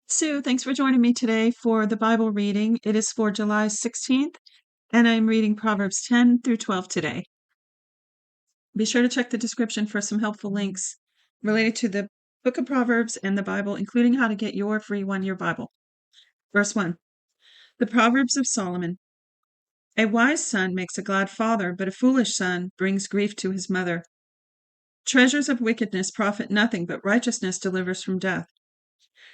Sue, thanks for joining me today for the Bible reading. It is for July 16th, and I'm reading Proverbs 10 through 12 today. Be sure to check the description for some helpful links related to the book of Proverbs and the Bible, including how to get your free one-year Bible. Verse 1. The Proverbs of Solomon. A wise son makes a glad father, but a foolish son brings grief to his mother. Treasures of wickedness profit nothing, but righteousness delivers from death.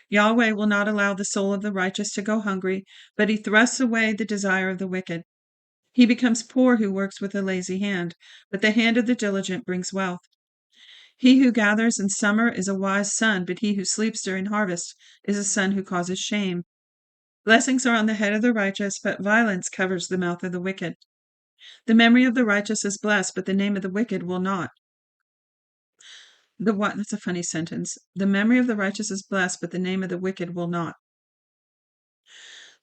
Yahweh will not allow the soul of the righteous to go hungry, but he thrusts away the desire of the wicked. He becomes poor who works with a lazy hand, but the hand of the diligent brings wealth. He who gathers in summer is a wise son, but he who sleeps during harvest is a son who causes shame. Blessings are on the head of the righteous, but violence covers the mouth of the wicked. The memory of the righteous is blessed, but the name of the wicked will not. That's a funny sentence. The memory of the righteous is blessed, but the name of the wicked will not.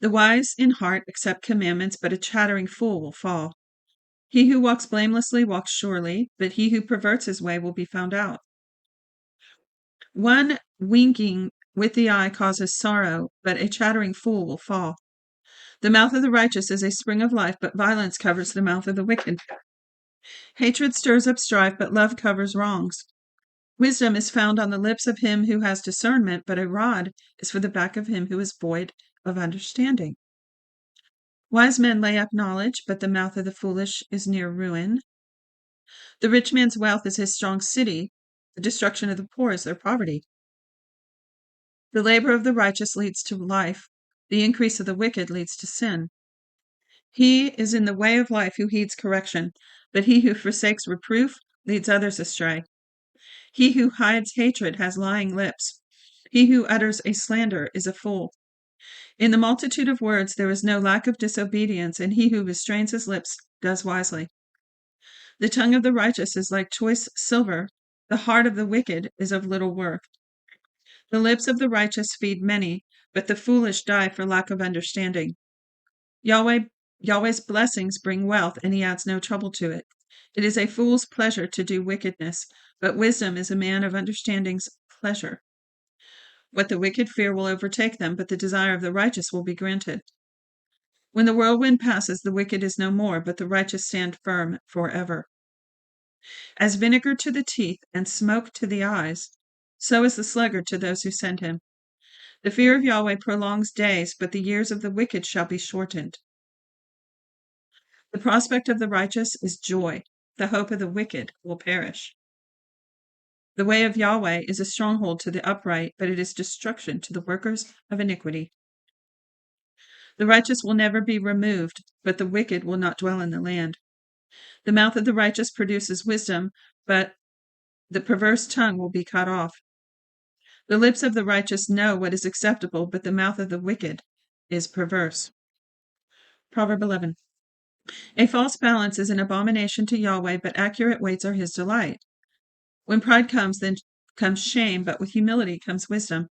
The wise in heart accept commandments, but a chattering fool will fall. He who walks blamelessly walks surely, but he who perverts his way will be found out. One winking with the eye causes sorrow, but a chattering fool will fall. The mouth of the righteous is a spring of life, but violence covers the mouth of the wicked. Hatred stirs up strife, but love covers wrongs. Wisdom is found on the lips of him who has discernment, but a rod is for the back of him who is void of understanding. Wise men lay up knowledge, but the mouth of the foolish is near ruin. The rich man's wealth is his strong city. The destruction of the poor is their poverty. The labor of the righteous leads to life. The increase of the wicked leads to sin. He is in the way of life who heeds correction, but he who forsakes reproof leads others astray. He who hides hatred has lying lips. He who utters a slander is a fool. In the multitude of words there is no lack of disobedience, and he who restrains his lips does wisely. The tongue of the righteous is like choice silver. The heart of the wicked is of little worth. The lips of the righteous feed many, but the foolish die for lack of understanding. Yahweh's blessings bring wealth, and he adds no trouble to it. It is a fool's pleasure to do wickedness, but wisdom is a man of understanding's pleasure. What the wicked fear will overtake them, but the desire of the righteous will be granted. When the whirlwind passes, the wicked is no more, but the righteous stand firm forever. As vinegar to the teeth and smoke to the eyes, so is the sluggard to those who send him. The fear of Yahweh prolongs days, but the years of the wicked shall be shortened. The prospect of the righteous is joy. The hope of the wicked will perish. The way of Yahweh is a stronghold to the upright, but it is destruction to the workers of iniquity. The righteous will never be removed, but the wicked will not dwell in the land. The mouth of the righteous produces wisdom, but the perverse tongue will be cut off. The lips of the righteous know what is acceptable, but the mouth of the wicked is perverse. Proverb 11. A false balance is an abomination to Yahweh, but accurate weights are his delight. When pride comes, then comes shame, but with humility comes wisdom.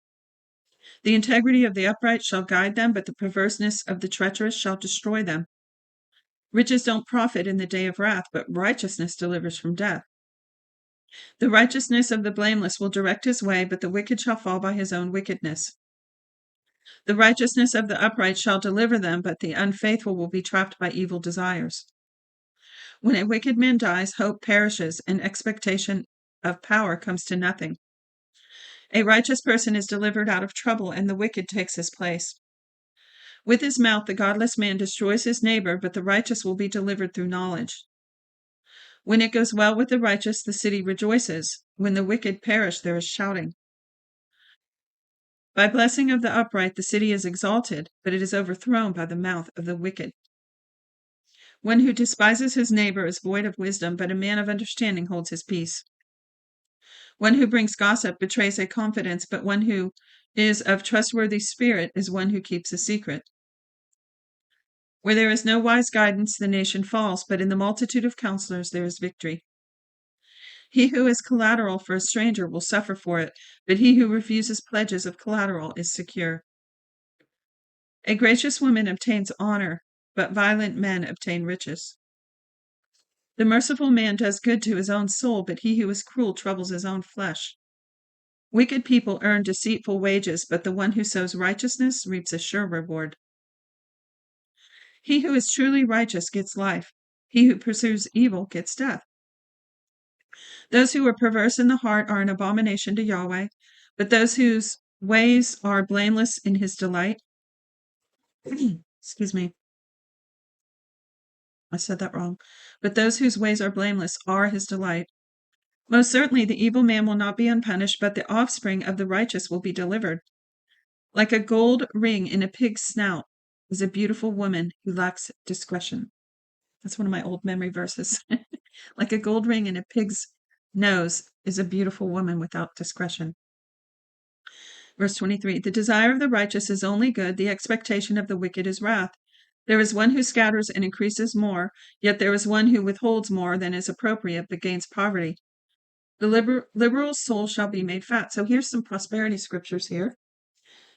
The integrity of the upright shall guide them, but the perverseness of the treacherous shall destroy them. Riches don't profit in the day of wrath, but righteousness delivers from death. The righteousness of the blameless will direct his way, but the wicked shall fall by his own wickedness. The righteousness of the upright shall deliver them, but the unfaithful will be trapped by evil desires. When a wicked man dies, hope perishes, and expectation of power comes to nothing. A righteous person is delivered out of trouble, and the wicked takes his place. With his mouth, the godless man destroys his neighbor, but the righteous will be delivered through knowledge. When it goes well with the righteous, the city rejoices. When the wicked perish, there is shouting. By blessing of the upright, the city is exalted, but it is overthrown by the mouth of the wicked. One who despises his neighbor is void of wisdom, but a man of understanding holds his peace. One who brings gossip betrays a confidence, but one who is of trustworthy spirit is one who keeps a secret. Where there is no wise guidance, the nation falls, but in the multitude of counselors there is victory. He who is collateral for a stranger will suffer for it, but he who refuses pledges of collateral is secure. A gracious woman obtains honor, but violent men obtain riches. The merciful man does good to his own soul, but he who is cruel troubles his own flesh. Wicked people earn deceitful wages, but the one who sows righteousness reaps a sure reward. He who is truly righteous gets life. He who pursues evil gets death. Those who are perverse in the heart are an abomination to Yahweh, but those whose ways are blameless in his delight. Excuse me, I said that wrong. But those whose ways are blameless are his delight. Most certainly the evil man will not be unpunished, but the offspring of the righteous will be delivered. Like a gold ring in a pig's snout is a beautiful woman who lacks discretion. That's one of my old memory verses. Like a gold ring in a pig's nose is a beautiful woman without discretion. Verse 23, the desire of the righteous is only good, the expectation of the wicked is wrath. There is one who scatters and increases more, yet there is one who withholds more than is appropriate but gains poverty. The liberal soul shall be made fat. So here's some prosperity scriptures here.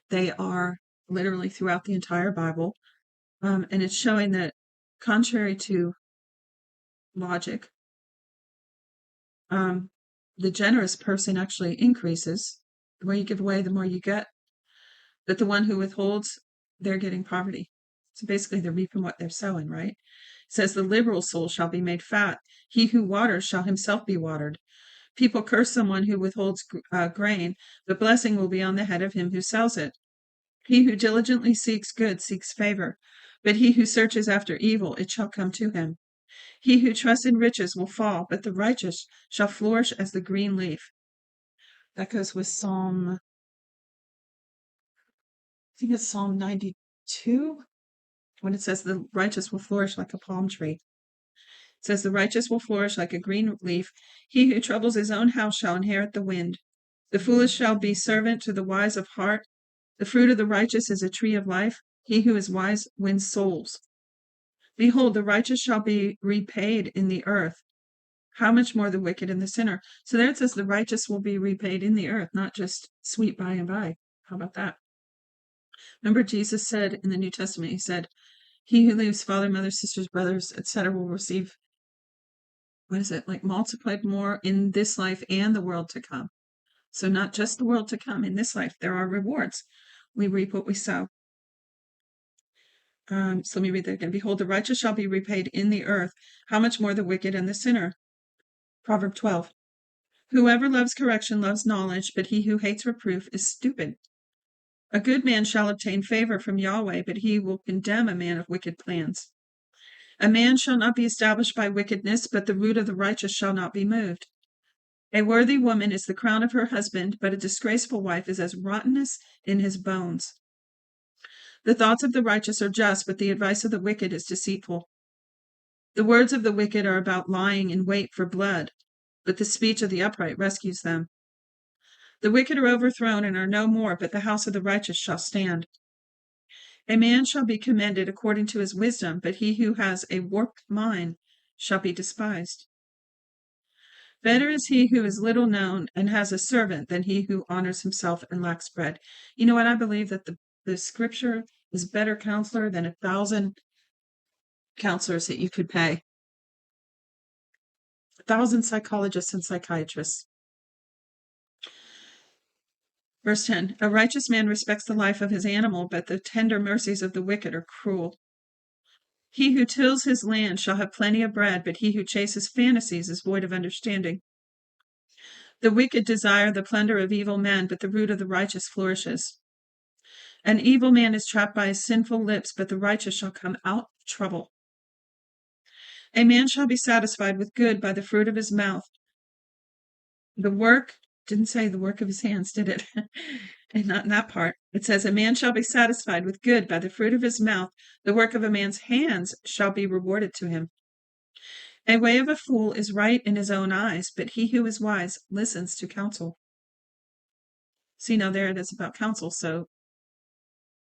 They are literally throughout the entire Bible. And it's showing that contrary to logic, the generous person actually increases. The more you give away, the more you get. But the one who withholds, they're getting poverty. So basically, they're reaping what they're sowing, right? It says, the liberal soul shall be made fat. He who waters shall himself be watered. People curse someone who withholds grain, but blessing will be on the head of him who sells it. He who diligently seeks good seeks favor, but he who searches after evil, it shall come to him. He who trusts in riches will fall, but the righteous shall flourish as the green leaf. That goes with I think it's Psalm 92, when it says the righteous will flourish like a palm tree. It says the righteous will flourish like a green leaf. He who troubles his own house shall inherit the wind. The foolish shall be servant to the wise of heart. The fruit of the righteous is a tree of life. He who is wise wins souls. Behold, the righteous shall be repaid in the earth. How much more the wicked and the sinner? So there it says the righteous will be repaid in the earth, not just sweet by and by. How about that? Remember, Jesus said in the New Testament, he said, he who leaves father, mother, sisters, brothers, etc., will receive, what is it, like multiplied more in this life and the world to come. So not just the world to come, in this life, there are rewards. We reap what we sow. So let me read that again. Behold, the righteous shall be repaid in the earth. How much more the wicked and the sinner? Proverb 12. Whoever loves correction loves knowledge, but he who hates reproof is stupid. A good man shall obtain favor from Yahweh, but he will condemn a man of wicked plans. A man shall not be established by wickedness, but the root of the righteous shall not be moved. A worthy woman is the crown of her husband, but a disgraceful wife is as rottenness in his bones. The thoughts of the righteous are just, but the advice of the wicked is deceitful. The words of the wicked are about lying in wait for blood, but the speech of the upright rescues them. The wicked are overthrown and are no more, but the house of the righteous shall stand. A man shall be commended according to his wisdom, but he who has a warped mind shall be despised. Better is he who is little known and has a servant than he who honors himself and lacks bread. You know what? I believe that the scripture is better counselor than 1,000 counselors that you could pay. 1,000 psychologists and psychiatrists. Verse 10, a righteous man respects the life of his animal, but the tender mercies of the wicked are cruel. He who tills his land shall have plenty of bread, but he who chases fantasies is void of understanding. The wicked desire the plunder of evil men, but the root of the righteous flourishes. An evil man is trapped by his sinful lips, but the righteous shall come out of trouble. A man shall be satisfied with good by the fruit of his mouth. The work, didn't say the work of his hands, did it? And not in that part. It says, a man shall be satisfied with good by the fruit of his mouth. The work of a man's hands shall be rewarded to him. A way of a fool is right in his own eyes, but he who is wise listens to counsel. See, now there it is about counsel. So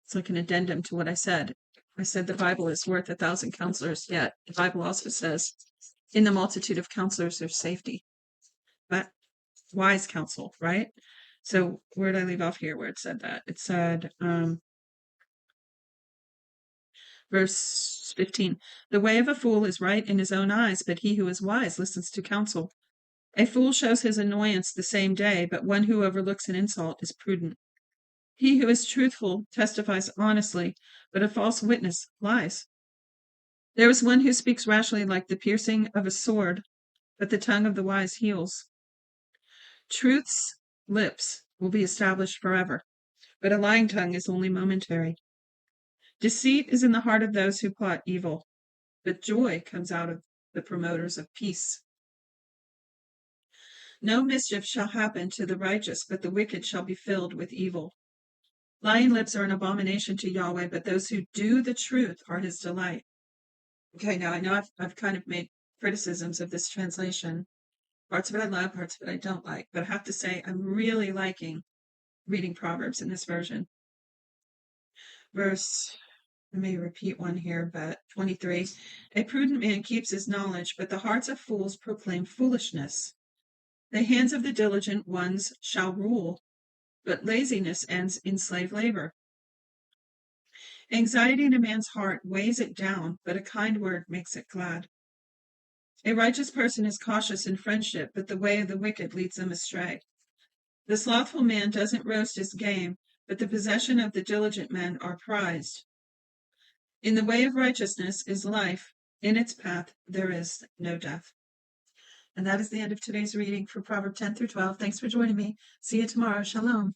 it's like an addendum to what I said. I said the Bible is worth 1,000 counselors, yet the Bible also says, in the multitude of counselors, there's safety. But wise counsel, right? So where did I leave off here where it said that? It said, verse 15, the way of a fool is right in his own eyes, but he who is wise listens to counsel. A fool shows his annoyance the same day, but one who overlooks an insult is prudent. He who is truthful testifies honestly, but a false witness lies. There is one who speaks rashly like the piercing of a sword, but the tongue of the wise heals. Truth's lips will be established forever, but a lying tongue is only momentary. Deceit is in the heart of those who plot evil, but joy comes out of the promoters of peace. No mischief shall happen to the righteous, but the wicked shall be filled with evil. Lying lips are an abomination to Yahweh, but those who do the truth are his delight. Okay, now I know I've kind of made criticisms of this translation. Parts of it I love, parts of it I don't like, but I have to say I'm really liking reading Proverbs in this version. Verse, let me repeat one here, but 23. A prudent man keeps his knowledge, but the hearts of fools proclaim foolishness. The hands of the diligent ones shall rule, but laziness ends in slave labor. Anxiety in a man's heart weighs it down, but a kind word makes it glad. A righteous person is cautious in friendship, but the way of the wicked leads them astray. The slothful man doesn't roast his game, but the possession of the diligent men are prized. In the way of righteousness is life, in its path there is no death. And that is the end of today's reading for Proverbs 10 through 12. Thanks for joining me. See you tomorrow. Shalom.